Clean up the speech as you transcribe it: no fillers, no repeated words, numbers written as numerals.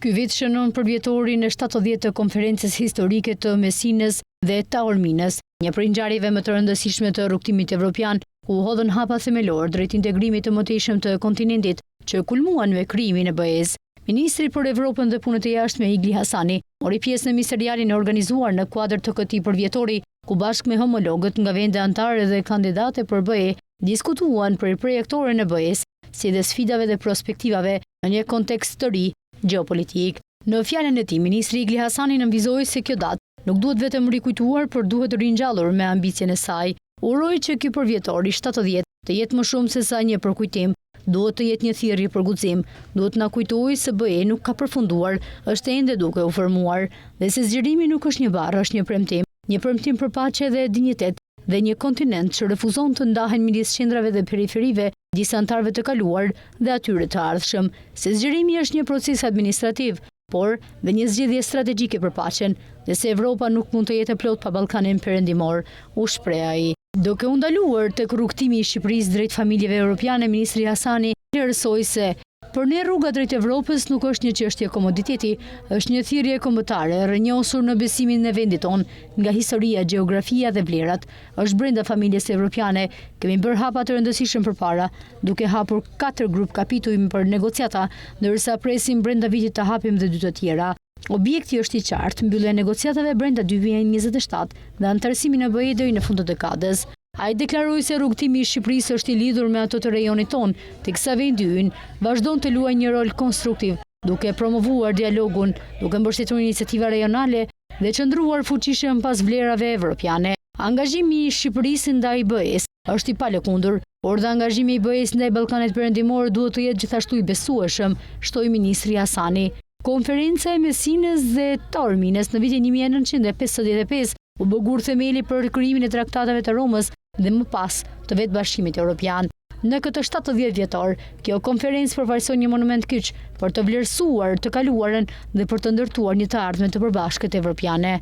Ky vit shënon përvjetorin e 70 të konferencës historike të Mesinës dhe Taorminës, një prej ngjarjeve më të rëndësishme të rrugtimit evropian, ku hodhën hapa themelor drejt integrimit të mëtejshëm të kontinentit, që kulmuan me krijimin e BE-s. Ministri për Evropën dhe punët e jashtme Igli Hasani mori pjesë në misterialin e organizuar në kuadër të këtij përvjetori, ku bashkë me homologët nga vende anëtare dhe kandidate për BE diskutuan për projektoren e BE-s, si dhe sfidave dhe prospektivave në një kontekst të ri gjeopolitik. Në fjalën e tij, ministri Igli Hasani nënvizoi se kjo datë nuk duhet vetëm rikujtuar, por duhet ringjallur me ambicien e saj. Uroi që ky përvjetor i 70 të jetë më shumë se sa një përkujtim, duhet të jetë një thirrje për guxim, duhet na kujtojë se BE nuk ka përfunduar, është ende duke u formuar, dhe se zgjerimi nuk është një barr, është një premtim për paqe dhe dinjitet, dhe një kontinent që refuzon të ndahen midis qendrave dhe periferive, disa anëtarëve të kaluar dhe atyre të ardhshëm, se zgjerimi është një proces administrativ, por dhe një zgjedhje strategjike për paqen, dhe se Evropa nuk mund të jetë plot pa Ballkanin perëndimor, u shpreh ai. Duke u ndaluar tek rrugtimi i Shqipërisë drejt familjeve europiane, ministri Hasani vlerësoi se për ne rruga drejt Evropës nuk është një çështje komoditeti, është një thirrje kombëtare, rrënjosur në besimin e vendit ton, nga historia, gjeografia dhe vlerat, është brenda familjes evropiane. Kemi bërë hapa të rëndësishëm përpara, duke hapur 4 grup kapituj për negociata, ndërsa presim brenda vitit të hapim dhe 2 të tjera. Objekti është i qartë, mbyllja e negociatave brenda 2027 dhe anëtarësimin e BE deri në fund të dekadës. Ai deklaroi se rrugtimi i Shqipërisë është i lidhur me ato të rajonit ton, teksa vendi ynë vazhdon të luajë një rol konstruktiv, duke promovuar dialogun, duke mbështetur iniciativa rajonale dhe qëndruar fuqishëm pas vlerave evropiane. Angazhimi i Shqipërisë ndaj BE-s është i palëkundur, por dhe angazhimi i BE-s ndaj Ballkanit perëndimor duhet të jetë gjithashtu i besueshëm, shtoi ministri Hasani. Konferenca e Mesinës dhe Taorminës në vitin 1955 u bë gur themeli për krijimin e traktatave të Romës dhe më pas të vetë Bashkimit Evropian. Në këtë 70 vjetor, kjo konferencë përfaqëson një monument kyç për të vlerësuar të kaluarën dhe për të ndërtuar një të ardhmen të përbashkët evropiane.